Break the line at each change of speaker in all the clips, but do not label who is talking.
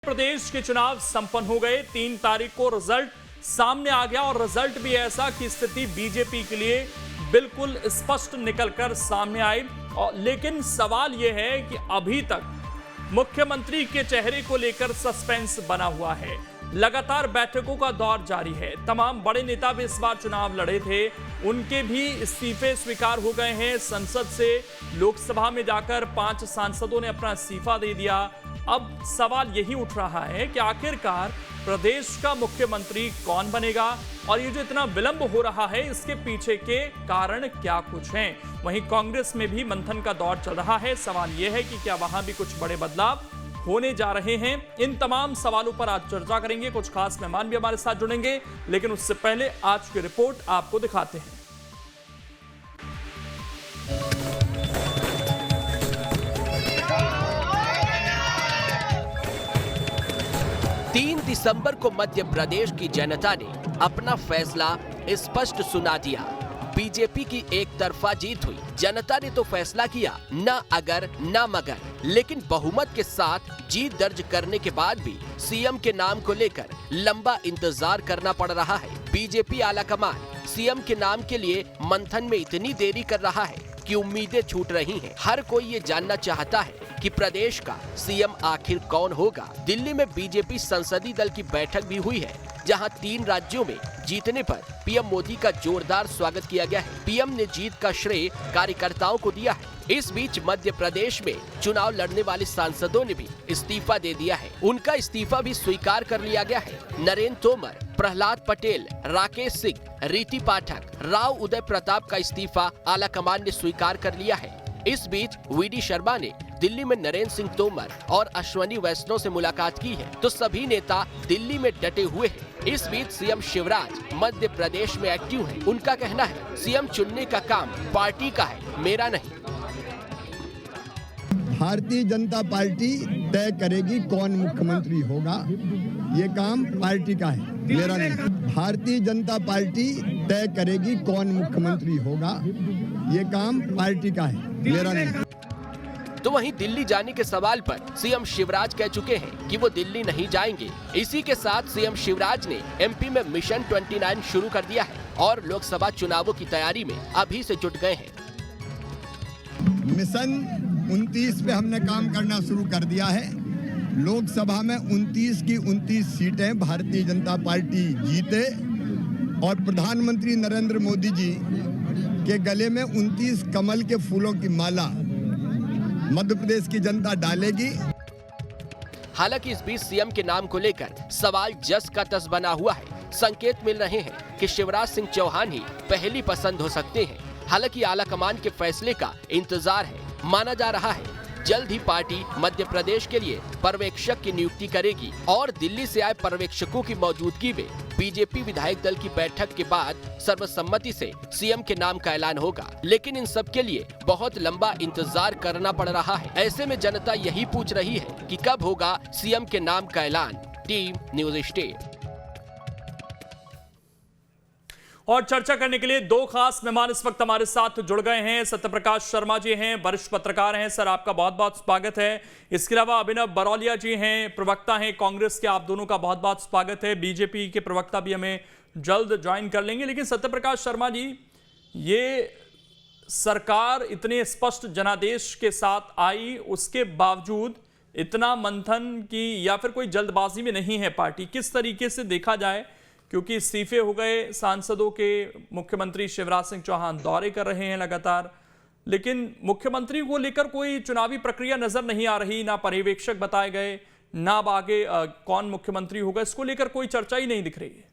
प्रदेश के चुनाव संपन्न हो गए। 3 तारीख को रिजल्ट सामने आ गया और रिजल्ट भी ऐसा कि स्थिति बीजेपी के लिए बिल्कुल स्पष्ट निकलकर सामने आई। और लेकिन सवाल यह है कि अभी तक मुख्यमंत्री के चेहरे को लेकर सस्पेंस बना हुआ है। लगातार बैठकों का दौर जारी है। तमाम बड़े नेता भी इस बार चुनाव लड़े थे, उनके भी इस्तीफे स्वीकार हो गए हैं। संसद से लोकसभा में जाकर 5 सांसदों ने अपना इस्तीफा दे दिया। अब सवाल यही उठ रहा है कि आखिरकार प्रदेश का मुख्यमंत्री कौन बनेगा और ये जो इतना विलंब हो रहा है इसके पीछे के कारण क्या कुछ हैं। वहीं कांग्रेस में भी मंथन का दौर चल रहा है। सवाल यह है कि क्या वहां भी कुछ बड़े बदलाव होने जा रहे हैं। इन तमाम सवालों पर आज चर्चा करेंगे। कुछ खास मेहमान भी हमारे साथ जुड़ेंगे, लेकिन उससे पहले आज की रिपोर्ट आपको दिखाते हैं।
3 दिसंबर को मध्य प्रदेश की जनता ने अपना फैसला स्पष्ट सुना दिया। बीजेपी की एक तरफा जीत हुई। जनता ने तो फैसला किया, न अगर न मगर, लेकिन बहुमत के साथ जीत दर्ज करने के बाद भी सीएम के नाम को लेकर लंबा इंतजार करना पड़ रहा है। बीजेपी आलाकमान सीएम के नाम के लिए मंथन में इतनी देरी कर रहा है कि उम्मीदें छूट रही हैं। हर कोई ये जानना चाहता है कि प्रदेश का सीएम आखिर कौन होगा। दिल्ली में बीजेपी संसदीय दल की बैठक भी हुई है, जहां 3 राज्यों में जीतने पर पीएम मोदी का जोरदार स्वागत किया गया है। पीएम ने जीत का श्रेय कार्यकर्ताओं को दिया है। इस बीच मध्य प्रदेश में चुनाव लड़ने वाले सांसदों ने भी इस्तीफा दे दिया है। उनका इस्तीफा भी स्वीकार कर लिया गया है। नरेंद्र तोमर, प्रहलाद पटेल, राकेश सिंह, रीति पाठक, राव उदय प्रताप का इस्तीफा आलाकमान ने स्वीकार कर लिया है। इस बीच वीडी शर्मा ने दिल्ली में नरेंद्र सिंह तोमर और अश्वनी वैष्णव से मुलाकात की है, तो सभी नेता दिल्ली में डटे हुए हैं। इस बीच सीएम शिवराज मध्य प्रदेश में एक्टिव हैं। उनका कहना है सीएम चुनने का काम पार्टी का है, मेरा नहीं।
भारतीय जनता पार्टी तय करेगी कौन मुख्यमंत्री होगा, ये काम पार्टी का है, मेरा नहीं। भारतीय जनता पार्टी तय करेगी कौन मुख्यमंत्री होगा, ये काम पार्टी का है, मेरा नहीं।
तो वहीं दिल्ली जाने के सवाल पर सीएम शिवराज कह चुके हैं कि वो दिल्ली नहीं जाएंगे। इसी के साथ सीएम शिवराज ने एमपी में मिशन 29 शुरू कर दिया है और लोकसभा चुनावों की तैयारी में अभी से जुट गए हैं।
मिशन 29 पे हमने काम करना शुरू कर दिया है। लोकसभा में 29 की 29 सीटें भारतीय जनता पार्टी जीते और प्रधानमंत्री नरेंद्र मोदी जी के गले में 29 कमल के फूलों की माला मध्य प्रदेश की जनता डालेगी।
हालांकि इस बीच सीएम के नाम को लेकर सवाल जस का तस बना हुआ है। संकेत मिल रहे हैं कि शिवराज सिंह चौहान ही पहली पसंद हो सकते हैं। हालांकि आलाकमान के फैसले का इंतजार है। माना जा रहा है जल्द ही पार्टी मध्य प्रदेश के लिए पर्यवेक्षक की नियुक्ति करेगी और दिल्ली से आए पर्यवेक्षकों की मौजूदगी में बीजेपी विधायक दल की बैठक के बाद सर्वसम्मति से सीएम के नाम का ऐलान होगा। लेकिन इन सब के लिए बहुत लंबा इंतजार करना पड़ रहा है। ऐसे में जनता यही पूछ रही है कि कब होगा सीएम के नाम का ऐलान। Team news state.
और चर्चा करने के लिए 2 खास मेहमान इस वक्त हमारे साथ जुड़ गए हैं। सत्यप्रकाश शर्मा जी हैं, वरिष्ठ पत्रकार हैं, सर आपका बहुत बहुत स्वागत है। इसके अलावा अभिनव बरौलिया जी हैं, प्रवक्ता हैं कांग्रेस के, आप दोनों का बहुत बहुत स्वागत है। बीजेपी के प्रवक्ता भी हमें जल्द ज्वाइन कर लेंगे। लेकिन सत्यप्रकाश शर्मा जी, ये सरकार इतने स्पष्ट जनादेश के साथ आई, उसके बावजूद इतना मंथन की या फिर कोई जल्दबाजी में नहीं है पार्टी, किस तरीके से देखा जाए? क्योंकि इस्तीफे हो गए सांसदों के, मुख्यमंत्री शिवराज सिंह चौहान दौरे कर रहे हैं लगातार, लेकिन मुख्यमंत्री को लेकर कोई चुनावी प्रक्रिया नजर नहीं आ रही, ना पर्यवेक्षक बताए गए, ना आगे कौन मुख्यमंत्री होगा, इसको लेकर कोई चर्चा ही नहीं दिख रही है।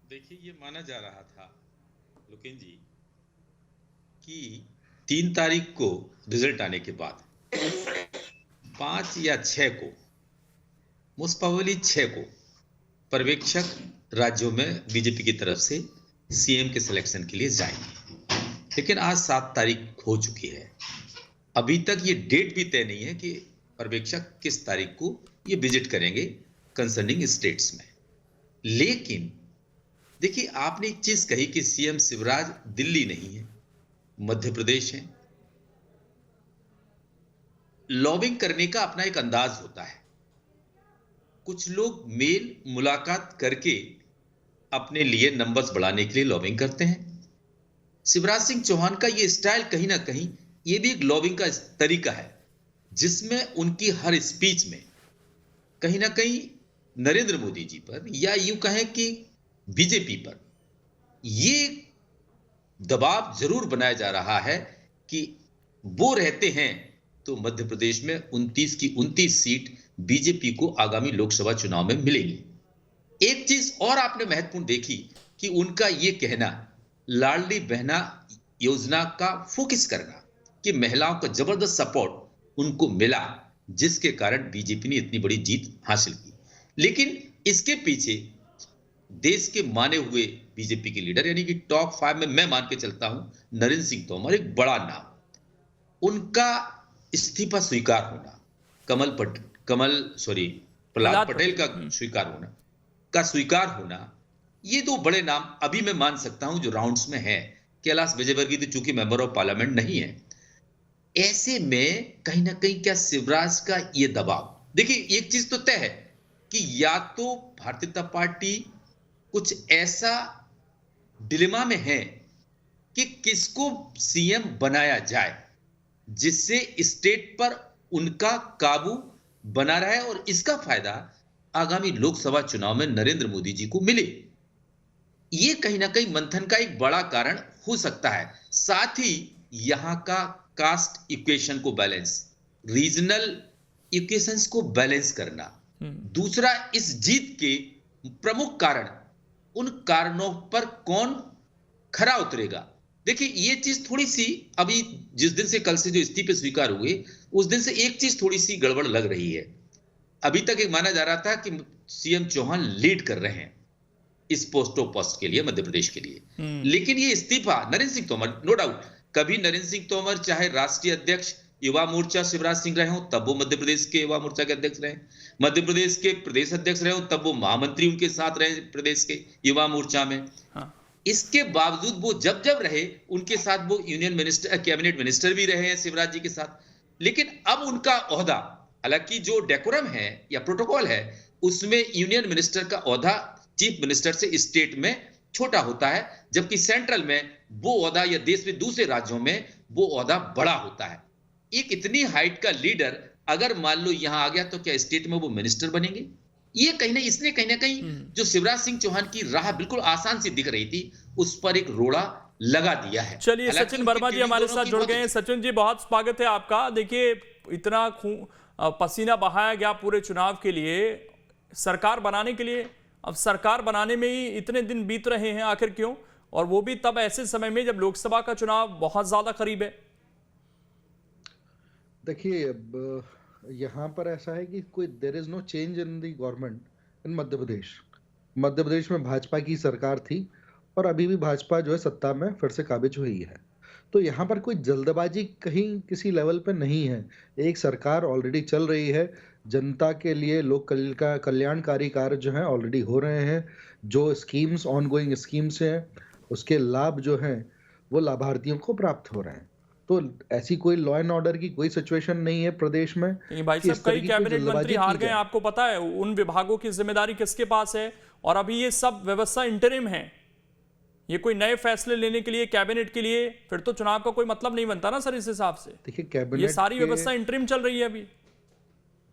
देखिए, ये माना जा रहा था लुकेन जी कि 3 तारीख को रिजल्ट आने के बाद 5 या 6 को, मोस्ट प्रोबेबली 6 को पर्यवेक्षक राज्यों में बीजेपी की तरफ से सीएम के सिलेक्शन के लिए जाएंगे। लेकिन आज 7 तारीख हो चुकी है। अभी तक ये डेट भी तय नहीं है कि पर्यवेक्षक किस तारीख को ये विजिट करेंगे कंसर्निंग स्टेट्स में। लेकिन देखिए, आपने एक चीज कही कि सीएम शिवराज दिल्ली नहीं है, मध्य प्रदेश है। लॉबिंग करने का अपना एक अंदाज होता है। कुछ लोग मेल मुलाकात करके अपने लिए नंबर्स बढ़ाने के लिए लॉबिंग करते हैं। शिवराज सिंह चौहान का ये स्टाइल कहीं ना कहीं ये भी एक लॉबिंग का तरीका है, जिसमें उनकी हर स्पीच में कहीं ना कहीं नरेंद्र मोदी जी पर या यूं कहें कि बीजेपी पर ये दबाव जरूर बनाया जा रहा है कि वो रहते हैं तो मध्य प्रदेश में 29 की 29 सीट बीजेपी को आगामी लोकसभा चुनाव में मिलेंगी। एक चीज और आपने महत्वपूर्ण देखी कि उनका यह कहना लाडली बहना योजना का फोकस करना कि महिलाओं का जबरदस्त सपोर्ट उनको मिला, जिसके कारण बीजेपी ने इतनी बड़ी जीत हासिल की। लेकिन इसके पीछे देश के माने हुए बीजेपी के लीडर यानी कि टॉप 5 में मैं मान के चलता हूं नरेंद्र सिंह तोमर एक बड़ा नाम, उनका इस्तीफा स्वीकार होना, प्रहलाद पटेल का स्वीकार होना, ये दो बड़े नाम अभी मैं मान सकता हूं जो राउंड्स में है। कैलाश विजयवर्गीय तो चूंकि मेंबर ऑफ पार्लियामेंट नहीं है, ऐसे में कहीं ना कहीं क्या शिवराज का ये दबाव, देखिए एक चीज तो तय है कि या तो भारतीय जनता पार्टी कुछ ऐसा डिलेमा में है कि किसको सीएम बनाया जाए जिससे स्टेट पर उनका काबू बना रहे और इसका फायदा आगामी लोकसभा चुनाव में नरेंद्र मोदी जी को मिले। यह कहीं ना कहीं मंथन का एक बड़ा कारण हो सकता है। साथ ही यहां का कास्ट इक्वेशन को बैलेंस, रीजनल इक्वेशंस को बैलेंस करना, दूसरा इस जीत के प्रमुख कारण, उन कारणों पर कौन खरा उतरेगा। देखिए ये चीज थोड़ी सी अभी जिस दिन से कल से जो इस्तीफे स्वीकार हुए उस दिन से एक चीज थोड़ी सी गड़बड़ लग रही है। अभी तक एक माना जा रहा था कि सीएम चौहान लीड कर रहे हैं इस पोस्ट के लिए मध्य प्रदेश के लिए, लेकिन ये इस्तीफा नरेंद्र सिंह तोमर, नो डाउट कभी नरेंद्र सिंह तोमर चाहे राष्ट्रीय अध्यक्ष युवा मोर्चा शिवराज सिंह रहे हो तब वो मध्य प्रदेश के युवा मोर्चा के अध्यक्ष रहे, मध्य प्रदेश के प्रदेश अध्यक्ष रहे हो तब वो महामंत्री उनके साथ रहे प्रदेश के युवा मोर्चा में। इसके बावजूद वो जब रहे उनके साथ वो यूनियन मिनिस्टर, कैबिनेट मिनिस्टर भी रहे हैं शिवराज जी के साथ। लेकिन अब उनका ओहदा, हालांकि जो डेकोरम है या प्रोटोकॉल है उसमें यूनियन मिनिस्टर का ओहदा चीफ मिनिस्टर से स्टेट में छोटा होता है, जबकि सेंट्रल में वो ओहदा या देश में दूसरे राज्यों में वो ओहदा बड़ा होता है। एक इतनी हाइट का लीडर अगर मान लो यहां आ गया तो क्या स्टेट में वो मिनिस्टर बनेंगे? ये इसने कहीं ना कहीं जो शिवराज सिंह चौहान की राह बिल्कुल आसान सी दिख रही थी उस पर एक रोड़ा लगा दिया है।
चलिए सचिन वर्मा जी हमारे साथ जुड़ गए हैं। सचिन जी बहुत स्वागत है आपका। देखिए इतना पसीना बहाया गया पूरे चुनाव के लिए, सरकार बनाने के लिए, अब सरकार बनाने में ही इतने दिन बीत रहे हैं, आखिर क्यों? और वो भी तब ऐसे समय में जब लोकसभा का चुनाव बहुत ज्यादा करीब है।
देखिए अब यहाँ पर ऐसा है कि कोई there is no change in the government in Madhya Pradesh. Madhya Pradesh में भाजपा की सरकार थी और अभी भी भाजपा जो है सत्ता में फिर से काबिज हुई है, तो यहाँ पर कोई जल्दबाजी कहीं किसी लेवल पे नहीं है। एक सरकार ऑलरेडी चल रही है, जनता के लिए लोक कल्याणकारी कार्य जो है ऑलरेडी हो रहे हैं, जो स्कीम्स ऑनगोइंग स्कीम्स हैं उसके लाभ जो हैं वो लाभार्थियों को प्राप्त हो रहे हैं। तो ऐसी कोई लॉ एंड ऑर्डर की कोई सिचुएशन नहीं है प्रदेश में।
भाई साहब कई कैबिनेट मंत्री हार गए, आपको पता है उन विभागों की जिम्मेदारी किसके पास है? और अभी ये सब व्यवस्था इंटरिम है, ये कोई नए फैसले लेने के लिए कैबिनेट के लिए फिर तो चुनाव का कोई मतलब नहीं बनता ना सर इस हिसाब से।
देखिए कैबिनेट
ये सारी व्यवस्था इंटरिम चल रही है अभी।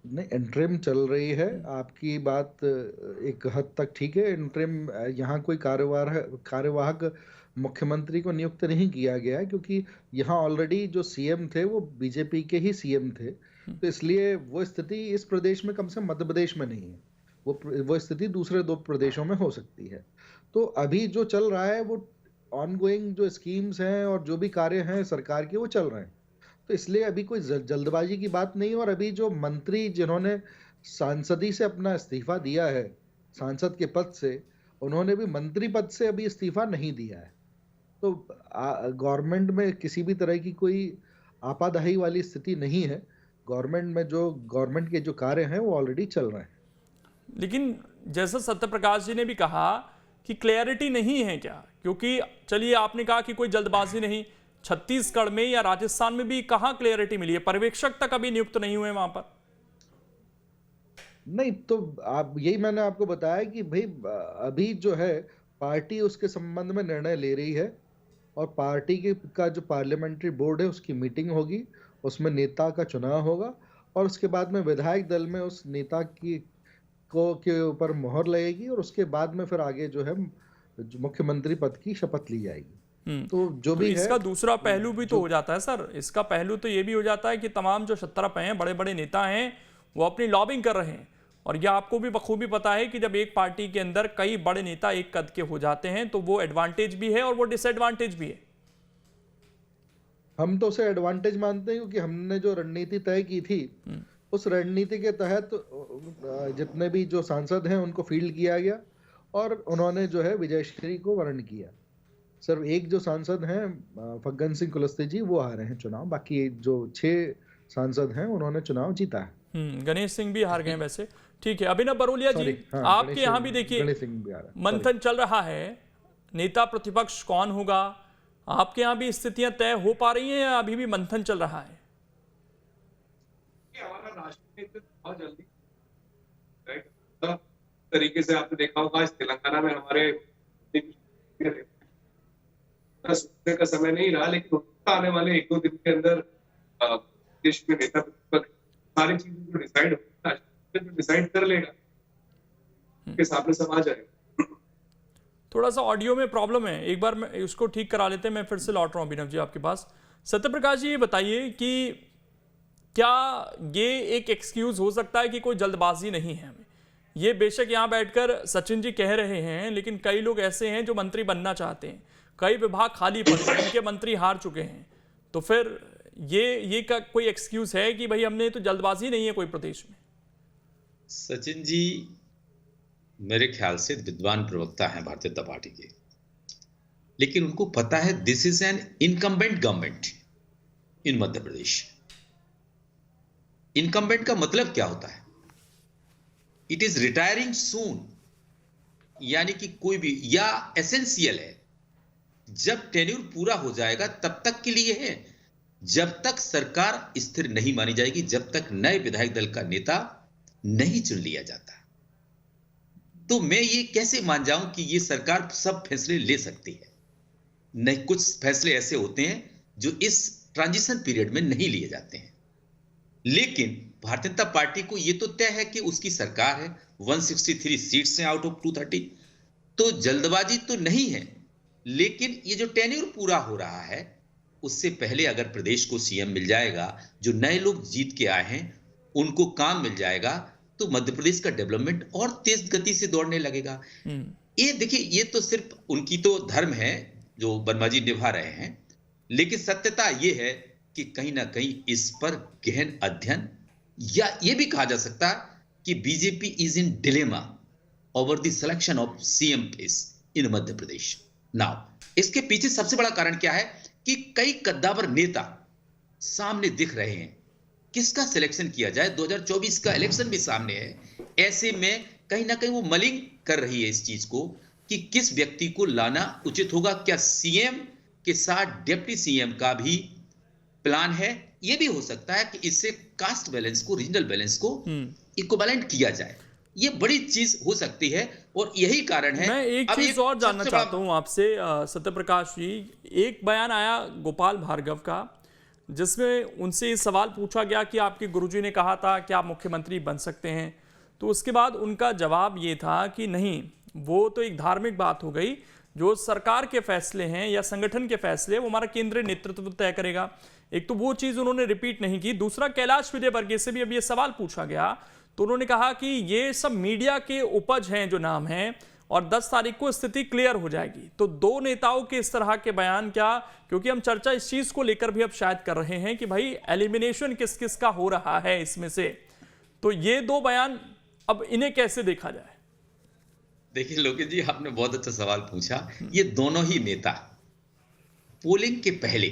नहीं इंटरिम चल रही है, आपकी बात एक हद तक ठीक है। इंटरिम यहाँ कोई कार्यवाहक मुख्यमंत्री को नियुक्त नहीं किया गया है क्योंकि यहाँ ऑलरेडी जो सीएम थे वो बीजेपी के ही सीएम थे, तो इसलिए वो स्थिति इस प्रदेश में कम से कम मध्य प्रदेश में नहीं है, वो स्थिति दूसरे 2 प्रदेशों में हो सकती है। तो अभी जो चल रहा है वो ऑनगोइंग जो स्कीम्स हैं और जो भी कार्य हैं सरकार के वो चल रहे हैं, तो इसलिए अभी कोई जल्दबाजी की बात नहीं। और अभी जो मंत्री जिन्होंने सांसदी से अपना इस्तीफा दिया है, सांसद के पद से, उन्होंने भी मंत्री पद से अभी इस्तीफा नहीं दिया है। तो गवर्नमेंट में किसी भी तरह की कोई आपाधाई वाली स्थिति नहीं है। गवर्नमेंट के जो कार्य हैं वो ऑलरेडी चल रहे हैं।
लेकिन जैसा सत्यप्रकाश जी ने भी कहा कि क्लैरिटी नहीं है क्या, क्योंकि चलिए आपने कहा कि कोई जल्दबाजी नहीं, छत्तीसगढ़ में या राजस्थान में भी कहां क्लैरिटी मिली है? पर्यवेक्षक तक अभी नियुक्त नहीं हुए वहां पर।
नहीं तो आप यही मैंने आपको बताया कि भाई अभी जो है पार्टी उसके संबंध में निर्णय ले रही है और पार्टी के का जो पार्लियामेंट्री बोर्ड है उसकी मीटिंग होगी, उसमें नेता का चुनाव होगा और उसके बाद में विधायक दल में उस नेता की के ऊपर मोहर लगेगी और उसके बाद में फिर आगे जो है मुख्यमंत्री पद की शपथ ली जाएगी। तो जो भी
इसका
है
दूसरा पहलू भी तो हो जाता है सर, इसका पहलू तो ये भी हो जाता है कि तमाम जो क्षत्रप हैं, बड़े बड़े नेता हैं, वो अपनी लॉबिंग कर रहे हैं। और यह आपको भी बखूबी पता है कि जब एक पार्टी के अंदर कई बड़े नेता एक कद के हो जाते हैं तो वो एडवांटेज भी है और वो डिसएडवांटेज भी है।
हम तो उसे एडवांटेज मानते हैं क्योंकि हमने जो रणनीति तय की थी उस रणनीति के तहत जितने भी जो सांसद हैं उनको फील्ड किया गया और उन्होंने जो है विजयश्री को वर्ण किया। सिर्फ एक जो सांसद हैं फग्गन सिंह कुलस्ते जी वो आ रहे हैं चुनाव, बाकी जो 6 सांसद हैं उन्होंने चुनाव जीता है।
गणेश सिंह भी हार गए वैसे। ठीक है, अभिनव बरोलिया जी,
हाँ,
आपके यहाँ भी देखिए मंथन चल रहा है, नेता प्रतिपक्ष कौन होगा, आपके यहाँ भी स्थितियां तय हो पा रही हैं या अभी भी मंथन चल रहा है?
हमारा राष्ट्रीय बहुत जल्दी तरीके से आपने देखा होगा इस तेलंगाना में हमारे का समय नहीं रहा, लेकिन आने वाले 1-2 दिन के अंदर देश में नेता सारी चीजें जो डिसाइड कर लेगा के सामने समाज आएगा।
थोड़ा सा ऑडियो में प्रॉब्लम है, एक बार मैं इसको ठीक करा लेते हैं। मैं फिर से लौट रहा हूँ अभिनव जी आपके पास। सत्यप्रकाश जी, ये बताइए कि क्या ये एक एक्सक्यूज हो सकता है कि कोई जल्दबाजी नहीं है हमें? ये बेशक यहाँ बैठकर सचिन जी कह रहे हैं, लेकिन कई लोग ऐसे हैं जो मंत्री बनना चाहते हैं, कई विभाग खाली पड़े हैं, इनके मंत्री हार चुके हैं। तो फिर ये का कोई एक्सक्यूज है कि भाई हमने तो जल्दबाजी नहीं है कोई प्रदेश में?
सचिन जी मेरे ख्याल से विद्वान प्रवक्ता हैं भारतीय जनता पार्टी के, लेकिन उनको पता है this is an incumbent government in Madhya Pradesh. Incumbent का मतलब क्या होता है? इट इज रिटायरिंग सून, यानी कि कोई भी, या एसेंशियल है, जब टेन्यूर पूरा हो जाएगा तब तक के लिए है, जब तक सरकार स्थिर नहीं मानी जाएगी, जब तक नए विधायक दल का नेता नहीं चुन लिया जाता। तो मैं ये कैसे मान जाऊं कि ये सरकार सब फैसले ले सकती है? नहीं, कुछ फैसले ऐसे होते हैं जो इस ट्रांजिशन पीरियड में नहीं लिए जाते हैं। लेकिन भारतीय जनता पार्टी को ये तो तय है कि उसकी सरकार है, 163 सीट्स हैं आउट ऑफ 230, तो जल्दबाजी तो नहीं है। लेकिन ये जो टेन्यूर पूरा हो रहा है उससे पहले अगर प्रदेश को सीएम मिल जाएगा, जो नए लोग जीत के आए हैं उनको काम मिल जाएगा, तो मध्य प्रदेश का डेवलपमेंट और तेज गति से दौड़ने लगेगा। ये देखिए, ये तो सिर्फ उनकी तो धर्म है जो वर्मा जी निभा रहे हैं, लेकिन सत्यता ये है कि कहीं ना कहीं इस पर गहन अध्ययन, या ये भी कहा जा सकता है कि BJP is in dilemma over the selection of CM place in Madhya Pradesh. Now इसके पीछे सबसे बड़ा कारण क्या है कि कई कद्दावर नेता सामने दिख रहे हैं, किसका सिलेक्शन किया जाए? 2024 का इलेक्शन भी सामने है। ऐसे में कहीं ना कहीं वो मलिंग कर रही है इस चीज को कि किस व्यक्ति को लाना उचित होगा। क्या सीएम के साथ डिप्टी सीएम का भी प्लान है? ये भी हो सकता है कि इससे कास्ट बैलेंस को, रीजनल बैलेंस को इक्विवेलेंट किया जाए। ये बड़ी चीज हो सकती है और यही कारण है।
मैं एक चीज और जानना चाहता हूं आपसे सत्यप्रकाश जी। एक बयान आया गोपाल भार्गव का जिसमें उनसे ये सवाल पूछा गया कि आपके गुरुजी ने कहा था कि आप मुख्यमंत्री बन सकते हैं, तो उसके बाद उनका जवाब ये था कि नहीं, वो तो एक धार्मिक बात हो गई, जो सरकार के फैसले हैं या संगठन के फैसले वो हमारा केंद्रीय नेतृत्व तय करेगा। एक तो वो चीज उन्होंने रिपीट नहीं की। दूसरा, कैलाश विजयवर्गीय से भी अब ये सवाल पूछा गया तो उन्होंने कहा कि ये सब मीडिया के उपज हैं जो नाम हैं, और 10 तारीख को स्थिति क्लियर हो जाएगी। तो दो नेताओं के इस तरह के बयान, क्या, क्योंकि हम चर्चा इस चीज को लेकर भी अब शायद कर रहे हैं कि भाई एलिमिनेशन किस किस का हो रहा है इसमें से, तो ये दो बयान अब इन्हें कैसे देखा जाए?
देखिए लोकेश जी, आपने बहुत अच्छा सवाल पूछा। ये दोनों ही नेता पोलिंग के पहले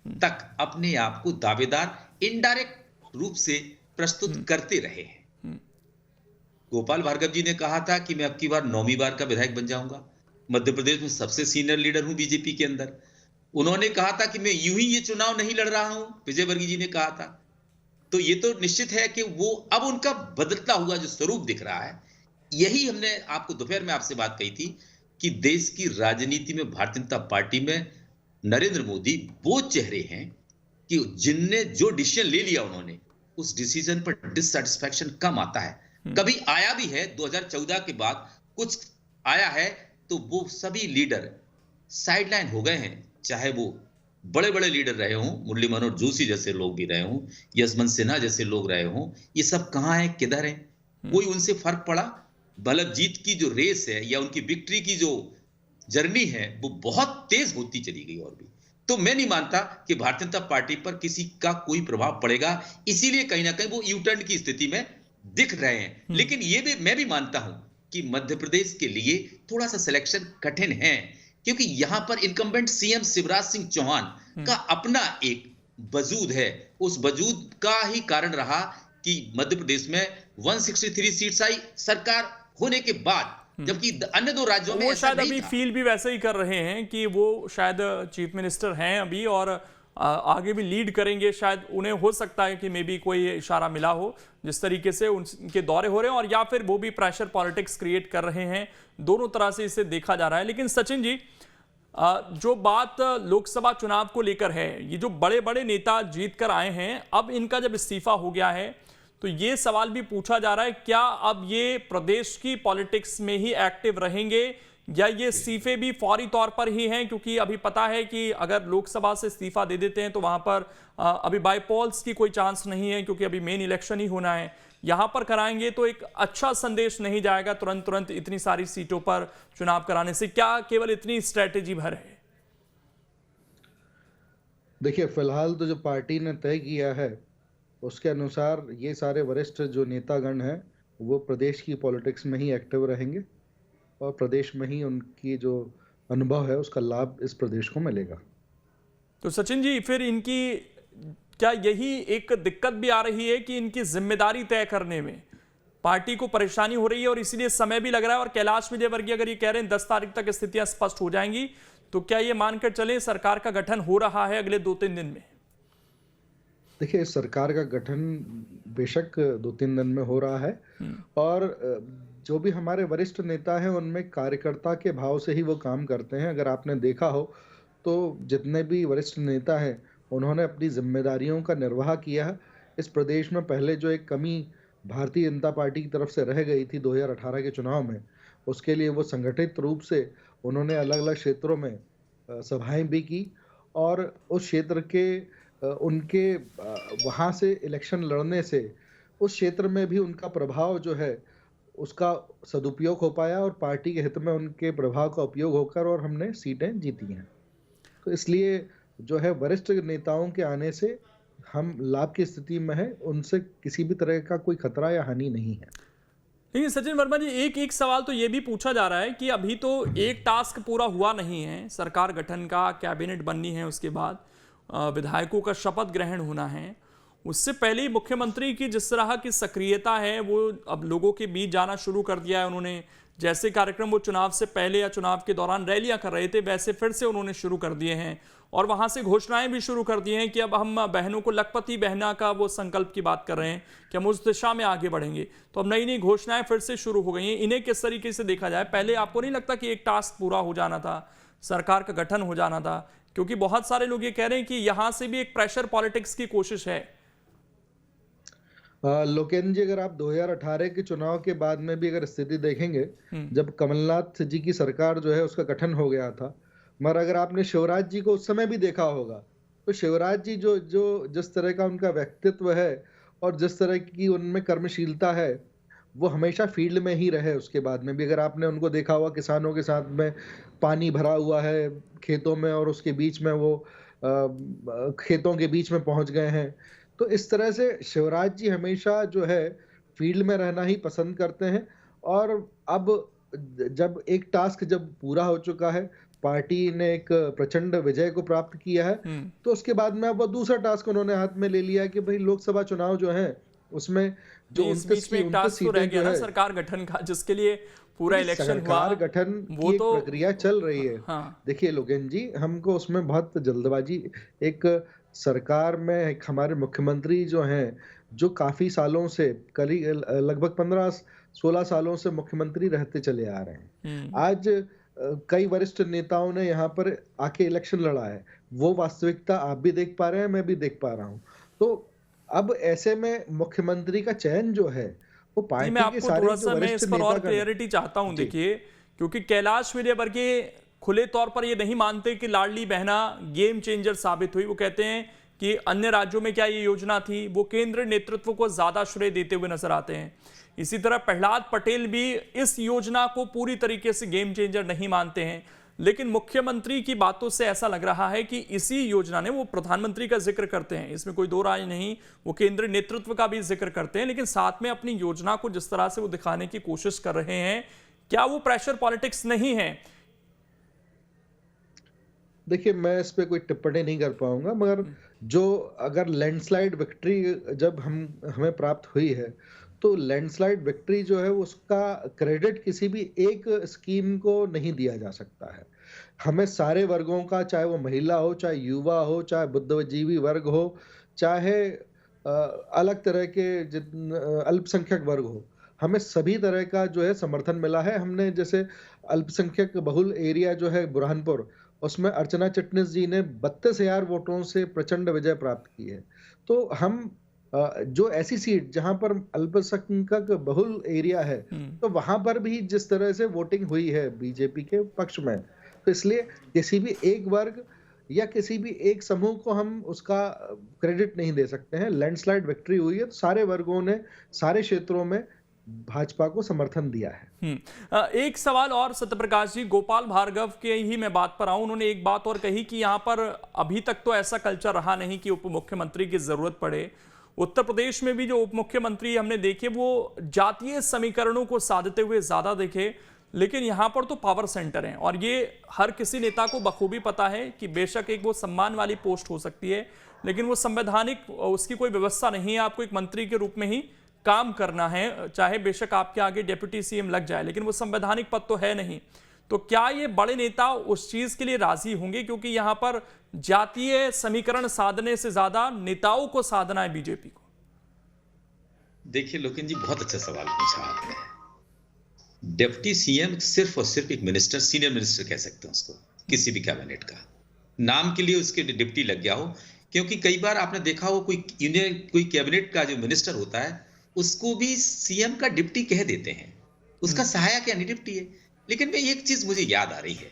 तक अपने आप को दावेदार इनडायरेक्ट रूप से प्रस्तुत करते रहे हैं। गोपाल भार्गव जी ने कहा था कि मैं अब की बार 9वीं बार का विधायक बन जाऊंगा, मध्य प्रदेश में सबसे सीनियर लीडर हूं बीजेपी के अंदर। उन्होंने कहा था कि मैं यूं ही ये चुनाव नहीं लड़ रहा हूं, विजयवर्गीय जी ने कहा था। तो ये तो निश्चित है कि वो अब उनका बदलता हुआ जो स्वरूप दिख रहा है, यही हमने आपको दोपहर में आपसे बात कही थी कि देश की राजनीति में भारतीय जनता पार्टी में नरेंद्र मोदी वो चेहरे हैं कि जिनने जो डिसीजन ले लिया उन्होंने, उस डिसीजन पर डिससैटिस्फैक्शन कम आता है। कभी आया भी है 2014 के बाद कुछ आया है, तो वो सभी लीडर साइडलाइन हो गए हैं, चाहे वो बड़े बड़े लीडर रहे हों, मुरली मनोहर जोशी जैसे लोग भी रहे हों, यशवंत सिन्हा जैसे लोग रहे हों, ये सब कहाँ हैं, किधर हैं? कोई उनसे फर्क पड़ा? बल्लभ जीत की जो रेस है या उनकी विक्ट्री की जो जर्नी है वो बहुत तेज होती चली गई। और भी तो मैं नहीं मानता कि भारतीय जनता पार्टी पर किसी का कोई प्रभाव पड़ेगा, इसीलिए कहीं ना कहीं वो यू टर्न की स्थिति में दिख रहे हैं। लेकिन ये भी मैं भी मानता हूं कि मध्य प्रदेश के लिए थोड़ा सा सिलेक्शन कठिन है, क्योंकि यहां पर इनकम्बेंट सीएम शिवराज सिंह चौहान का अपना एक वजूद है। उस वजूद का ही कारण रहा कि मध्य प्रदेश में 163 सीट्स आई सरकार होने के बाद, जबकि अन्य दो राज्यों में
वो
ऐसा
शायद
नहीं
अभी
था।
फील भी वैसे ही कर रहे हैं कि वो शायद चीफ मिनिस्टर हैं अभी और आगे भी लीड करेंगे। शायद उन्हें हो सकता है कि मे बी कोई इशारा मिला हो जिस तरीके से उनके दौरे हो रहे हैं, और या फिर वो भी प्रेशर पॉलिटिक्स क्रिएट कर रहे हैं। दोनों तरह से इसे देखा जा रहा है। लेकिन सचिन जी, जो बात लोकसभा चुनाव को लेकर है, ये जो बड़े बड़े नेता जीत कर आए हैं, अब इनका जब इस्तीफा हो गया है तो ये सवाल भी पूछा जा रहा है, क्या अब ये प्रदेश की पॉलिटिक्स में ही एक्टिव रहेंगे या ये इस्तीफे भी फौरी तौर पर ही हैं? क्योंकि अभी पता है कि अगर लोकसभा से इस्तीफा दे देते हैं तो वहां पर अभी बाईपोल्स की कोई चांस नहीं है, क्योंकि अभी मेन इलेक्शन ही होना है। यहां पर कराएंगे तो एक अच्छा संदेश नहीं जाएगा तुरंत इतनी सारी सीटों पर चुनाव कराने से। क्या केवल इतनी स्ट्रेटेजी भर है?
देखिए, फिलहाल तो जो पार्टी ने तय किया है उसके अनुसार ये सारे वरिष्ठ जो नेतागण हैं वो प्रदेश की पॉलिटिक्स में ही एक्टिव रहेंगे और प्रदेश में ही उनकी जो अनुभव है उसका लाभ इस प्रदेश को मिलेगा।
तो सचिन जी, फिर इनकी क्या यही एक दिक्कत भी आ रही है कि इनकी जिम्मेदारी तय करने में पार्टी को परेशानी हो रही है और इसीलिए समय भी लग रहा है? और कैलाश विजयवर्गीय अगर ये कह रहे हैं 10 तारीख तक स्थितियां स्पष्ट हो जाएंगी, तो क्या ये मानकर चले सरकार का गठन हो रहा है अगले 2-3 दिन में?
देखिए, सरकार का गठन बेशक 2-3 दिन में हो रहा है और जो भी हमारे वरिष्ठ नेता हैं उनमें कार्यकर्ता के भाव से ही वो काम करते हैं। अगर आपने देखा हो तो जितने भी वरिष्ठ नेता हैं उन्होंने अपनी जिम्मेदारियों का निर्वाह किया है। इस प्रदेश में पहले जो एक कमी भारतीय जनता पार्टी की तरफ से रह गई थी 2018 के चुनाव में, उसके लिए वो संगठित रूप से उन्होंने अलग अलग क्षेत्रों में सभाएं भी की और उस क्षेत्र के उनके वहाँ से इलेक्शन लड़ने से उस क्षेत्र में भी उनका प्रभाव जो है उसका सदुपयोग हो पाया और पार्टी के हित में उनके प्रभाव का उपयोग होकर और हमने सीटें जीती हैं। तो इसलिए जो है वरिष्ठ नेताओं के आने से हम लाभ की स्थिति में है, उनसे किसी भी तरह का कोई खतरा या हानि नहीं है।
लेकिन सचिन वर्मा जी, एक सवाल तो ये भी पूछा जा रहा है कि अभी तो एक टास्क पूरा हुआ नहीं है, सरकार गठन का, कैबिनेट बननी है, उसके बाद विधायकों का शपथ ग्रहण होना है। उससे पहले ही मुख्यमंत्री की जिस तरह की सक्रियता है वो अब लोगों के बीच जाना शुरू कर दिया है। उन्होंने जैसे कार्यक्रम वो चुनाव से पहले या चुनाव के दौरान रैलियां कर रहे थे, वैसे फिर से उन्होंने शुरू कर दिए हैं और वहां से घोषणाएं भी शुरू कर दी हैं कि अब हम बहनों को लखपति बहना का वो संकल्प की बात कर रहे हैं कि हम उस दिशा में आगे बढ़ेंगे। तो अब नई नई घोषणाएं फिर से शुरू हो गई हैं। इन्हें किस तरीके से देखा जाए? पहले आपको नहीं लगता कि एक टास्क पूरा हो जाना था, सरकार का गठन हो जाना था? क्योंकि बहुत सारे लोग ये कह रहे हैं कि यहां से भी एक प्रेशर पॉलिटिक्स की कोशिश है।
लोकेन जी, अगर आप 2018 के चुनाव के बाद में भी अगर स्थिति देखेंगे, जब कमलनाथ जी की सरकार जो है उसका गठन हो गया था, मगर अगर आपने शिवराज जी को उस समय भी देखा होगा तो शिवराज जी जो जिस तरह का उनका व्यक्तित्व है और जिस तरह की उनमें कर्मशीलता है वो हमेशा फील्ड में ही रहे। उसके बाद में भी अगर आपने उनको देखा हुआ किसानों के साथ में पानी भरा हुआ है खेतों में और उसके बीच में वो खेतों के बीच में पहुंच गए हैं, तो इस तरह से शिवराज जी हमेशा जो है फील्ड में रहना ही पसंद करते हैं। और अब जब एक टास्क जब पूरा हो चुका है, पार्टी ने एक प्रचंड विजय को प्राप्त किया है, तो उसके बाद में अब वो दूसरा टास्क उन्होंने हाथ में ले लिया है कि भाई लोकसभा चुनाव जो है उसमें जो 29
सीटें जो है सरकार गठन का, जिसके लिए पूरा इलेक्शन हुआ,
सरकार गठन
वो
की
तो
प्रक्रिया चल रही है।
हाँ।
देखिए लोकेन जी, हमको उसमें बहुत जल्दबाजी, एक सरकार में हमारे मुख्यमंत्री जो हैं जो काफी सालों से करीब लगभग 15-16 सालों से मुख्यमंत्री रहते चले आ रहे हैं। आज कई वरिष्ठ नेताओं ने यहाँ पर आके इलेक्शन लड़ा है, वो वास्तविकता आप भी देख पा रहे हैं, मैं भी देख पा रहा हूँ। तो अब ऐसे में मुख्यमंत्री का चयन जो है वो पार्टी
मैं
के
आपको
सारे
थोड़ा
जो
सा मैं
वरिष्ठ
इस पर और
नेता
क्लियरिटी चाहता हूं। देखिए, क्योंकि कैलाश विजयवर्गीय खुले तौर पर ये नहीं मानते कि लाडली बहना गेम चेंजर साबित हुई। वो कहते हैं कि अन्य राज्यों में क्या ये योजना थी, वो केंद्र नेतृत्व को ज्यादा श्रेय देते हुए नजर आते हैं। इसी तरह प्रहलाद पटेल भी इस योजना को पूरी तरीके से गेम चेंजर नहीं मानते हैं, लेकिन मुख्यमंत्री की बातों से ऐसा लग रहा है कि इसी योजना ने, वो प्रधानमंत्री का जिक्र करते हैं, इसमें कोई दो राय नहीं, वो केंद्रीय नेतृत्व का भी जिक्र करते हैं, लेकिन साथ में अपनी योजना को जिस तरह से वो दिखाने की कोशिश कर रहे हैं, क्या वो प्रेशर पॉलिटिक्स नहीं है?
देखिए, मैं इस पे कोई टिप्पणी नहीं कर पाऊंगा, मगर जो अगर लैंडस्लाइड विक्ट्री जब हमें प्राप्त हुई है, तो लैंडस्लाइड विक्ट्री जो है उसका क्रेडिट किसी भी एक स्कीम को नहीं दिया जा सकता है। हमें सारे वर्गों का, चाहे वो महिला हो, चाहे युवा हो, चाहे बुद्धिजीवी वर्ग हो, चाहे अलग तरह के अल्पसंख्यक वर्ग हो, हमें सभी तरह का जो है समर्थन मिला है। हमने जैसे अल्पसंख्यक बहुल एरिया जो है बुरहानपुर, उसमें अर्चना चिटनिस जी ने 32,000 वोटों से प्रचंड विजय प्राप्त की है। तो हम जो ऐसी सीट जहां पर अल्पसंख्यक बहुल एरिया है, तो वहां पर भी जिस तरह से वोटिंग हुई है बीजेपी के पक्ष में, तो इसलिए किसी भी एक वर्ग या किसी भी एक समूह को हम उसका क्रेडिट नहीं दे सकते हैं। लैंडस्लाइड विक्ट्री हुई है, तो सारे वर्गों ने सारे क्षेत्रों में भाजपा को समर्थन दिया है।
एक सवाल और सत्यप्रकाश जी, गोपाल भार्गव के ही मैं बात पर आऊं। उन्होंने एक बात और कही कि यहां पर अभी तक तो ऐसा कल्चर रहा नहीं कि उप मुख्यमंत्री की जरूरत पड़े। उत्तर प्रदेश में भी जो उप मुख्यमंत्री हमने देखे वो जातीय समीकरणों को साधते हुए ज्यादा देखे, लेकिन यहां पर तो पावर सेंटर हैं और ये हर किसी नेता को बखूबी पता है कि बेशक एक वो सम्मान वाली पोस्ट हो सकती है, लेकिन वो संवैधानिक उसकी कोई व्यवस्था नहीं है। आपको एक मंत्री के रूप में ही काम करना है, चाहे बेशक आपके आगे डिप्टी सीएम लग जाए, लेकिन वो संवैधानिक पद तो है नहीं। तो क्या ये बड़े नेता उस चीज के लिए राजी होंगे? क्योंकि यहां पर जातीय समीकरण साधने से ज्यादा नेताओं को साधना है बीजेपी को।
देखिए लोकेन जी, बहुत अच्छा सवाल पूछा आपने। डिप्टी सीएम सिर्फ और सिर्फ एक मिनिस्टर, सीनियर मिनिस्टर कह सकते हैं उसको, किसी भी कैबिनेट का नाम के लिए उसके डिप्टी लग गया हो। क्योंकि कई बार आपने देखा हो कोई कैबिनेट का जो मिनिस्टर होता है उसको भी सीएम का डिप्टी कह देते हैं, उसका सहायक यानी डिप्टी है। लेकिन मैं एक चीज मुझे याद आ रही है,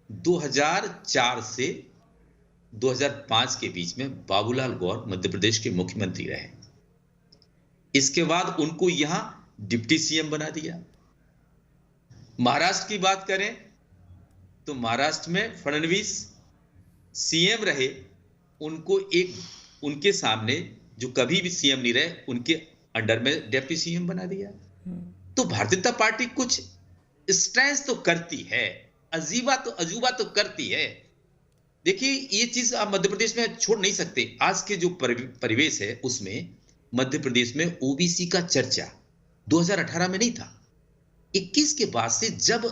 2004 से 2005 के बीच में बाबूलाल गौर मध्य प्रदेश के मुख्यमंत्री रहे। इसके बाद उनको यहां डिप्टी सीएम बना दिया। महाराष्ट्र की बात करें तो महाराष्ट्र में फडणवीस सीएम रहे, उनको उनके सामने जो कभी भी सीएम नहीं रहे, उनके अंडर में डिप्टी सीएम बना दिया। तो भारतीय जनता पार्टी कुछ स्ट्रेंथ तो करती है, अजूबा तो करती है। देखिए, ये चीज आप मध्य प्रदेश में छोड़ नहीं सकते। आज के जो परिवेश है उसमें मध्य प्रदेश में ओबीसी का चर्चा 2018 में नहीं था। 21 के बाद से जब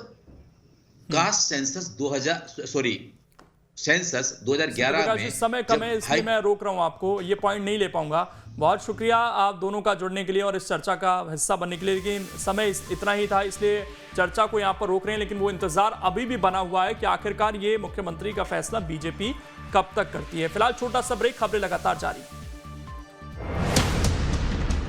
कास्ट सेंसस 2011 में
समय कम है, इसलिए मैं रोक रहा हूं आपको, ये पॉइंट नहीं ले पाऊंगा। बहुत शुक्रिया आप दोनों का जुड़ने के लिए और इस चर्चा का हिस्सा बनने के लिए, लेकिन समय इतना ही था इसलिए चर्चा को यहां पर रोक रहे हैं। लेकिन वो इंतजार अभी भी बना हुआ है कि आखिरकार ये मुख्यमंत्री का फैसला बीजेपी कब तक करती है। फिलहाल छोटा सा ब्रेक, खबरें लगातार जारी।